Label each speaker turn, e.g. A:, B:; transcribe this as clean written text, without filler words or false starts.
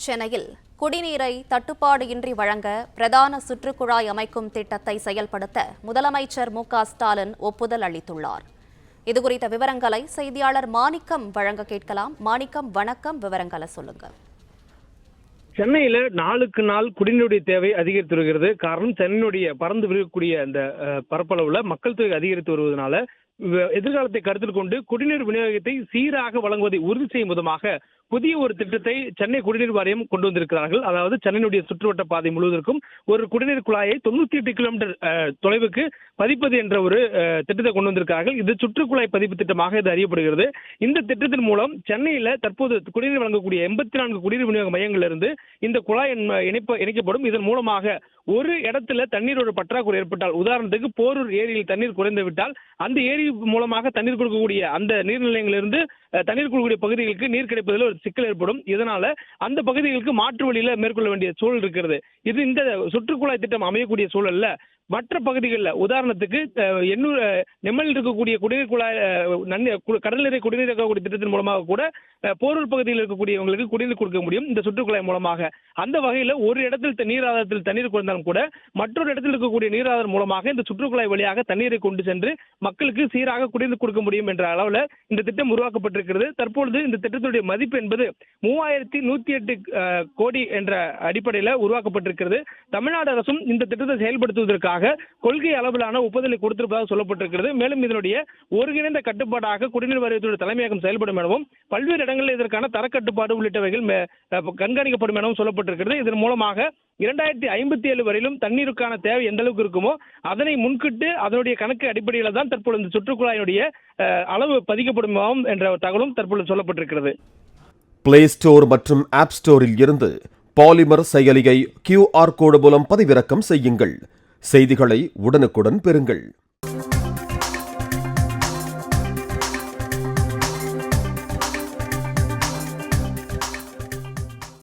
A: சென்னையில் குடிநீரை தட்டுப்பாடு இன்றி வழங்க பிரதான சுற்றுக்குழாய் அமைக்கும் திட்டத்தை செயல்படுத்த முதலமைச்சர் மு.க.ஸ்டாலின் ஒப்புதல் அளித்துள்ளார். இதுகுறித்த விவரங்களை செய்தியாளர் மாணிக்கம் வழங்க கேட்கலாம். மாணிக்கம், வணக்கம். விவரங்களை சொல்லுங்க.
B: சென்னையில நாளுக்கு நாள் குடிநீருடைய தேவை அதிகரித்து வருகிறது. காரணம், சென்னையினுடைய பறந்து விரிக்கக்கூடிய அந்த பரப்பளவுல மக்கள் தொகை அதிகரித்து வருவதனால எதிர்காலத்தை கருத்தில் கொண்டு குடிநீர் விநியோகத்தை சீராக வழங்குவதை உறுதி செய்யும் விதமாக புதிய ஒரு திட்டத்தை சென்னை குடிநீர் வாரியம் கொண்டு வந்திருக்கிறார்கள். அதாவது சென்னையினுடைய சுற்றுவட்ட பாதை முழுவதற்கும் ஒரு குடிநீர் குழாயை 98 கிலோமீட்டர் தொலைவுக்கு பதிப்பது என்ற ஒரு திட்டத்தை கொண்டு வந்திருக்கிறார்கள். இது சுற்றுக்குழாய் பதிப்பு திட்டமாக இது அறியப்படுகிறது. இந்த திட்டத்தின் மூலம் சென்னையில தற்போது குடிநீர் வழங்கக்கூடிய 84 குடிநீர் விநியோக மையங்களிலிருந்து இந்த குழாய் இணைக்கப்படும். இதன் மூலமாக ஒரு இடத்துல தண்ணீரோட பற்றாக்குறை ஏற்பட்டால், உதாரணத்துக்கு போரூர் ஏரியில் தண்ணீர் குறைந்து விட்டால் அந்த ஏரி மூலமாக தண்ணீர் கொடுக்கக்கூடிய அந்த நீர்நிலையங்களிலிருந்து தண்ணீர் கொடுக்கக்கூடிய பகுதிகளுக்கு நீர் கிடைப்பதில் ஒரு சிக்கல் ஏற்படும். இதனால அந்த பகுதிகளுக்கு மாற்று வழியில மேற்கொள்ள வேண்டிய சூழல் இருக்கிறது. இது இந்த சுற்றுக்குழாய் திட்டம் அமையக்கூடிய சூழல்ல மற்ற பகுதிகளில், உதாரணத்துக்கு நெம்மல் இருக்கக்கூடிய குடிநீர் குழாய் கடல் நீரை குடிநீர் இருக்கக்கூடிய திட்டத்தின் மூலமாக கூட போரூர் பகுதியில் இருக்கக்கூடியவங்களுக்கு குடிநீர் கொடுக்க முடியும் இந்த சுற்றுக்குழாய் மூலமாக. அந்த வகையில் ஒரு இடத்தில் நீர் ஆதாரத்தில் தண்ணீர் குறைந்தாலும் கூட மற்றொரு இடத்தில் இருக்கக்கூடிய நீர் ஆதாரம் மூலமாக இந்த சுற்றுக்குழாய் வழியாக தண்ணீரை கொண்டு சென்று மக்களுக்கு சீராக குடிநீர் கொடுக்க முடியும் என்ற அளவில் இந்த திட்டம் உருவாக்கப்பட்டிருக்கிறது. தற்பொழுது இந்த திட்டத்துடைய மதிப்பு என்பது 3108 கோடி என்ற அடிப்படையில் உருவாக்கப்பட்டிருக்கிறது. தமிழ்நாடு அரசும் இந்த திட்டத்தை செயல்படுத்துவதற்காக கொள்கை அளவிலான ஒப்புதலை கொடுத்திருப்பதாக சொல்லப்பட்டிருக்கிறது. மேலும் இதனுடைய ஒருங்கிணைந்த கட்டுப்பாடாக குடிநீர் வாரியத்துடைய தலைமையகம் செயல்படும் எனவும், பல்வேறு இடங்களில் இதற்கான தரக்கட்டுப்பாடு உள்ளிட்டவைகள் கண்காணிக்கப்படும் எனவும் சொல்லப்பட்டிருக்கிறது. இதன் மூலமாக 2057 வரையிலும் தண்ணீருக்கான தேவை எந்த அளவுக்கு இருக்குமோ அதனை முன்கிட்டு அதனுடைய கணக்கு அடிப்படையில் தான் தற்பொழுது இந்த சுற்றுக்குழாயினுடைய அளவு பதிக்கப்படும் என்ற தகவலும் தற்பொழுது சொல்லப்பட்டிருக்கிறது.
C: பிளே ஸ்டோர் மற்றும் ஆப் ஸ்டோரில் இருந்து பாலிமர் செயலியை QR கோடு மூலம் பதிவிறக்கம் செய்யுங்கள். செய்திகளை உடனுக்குடன் பெறுங்கள்.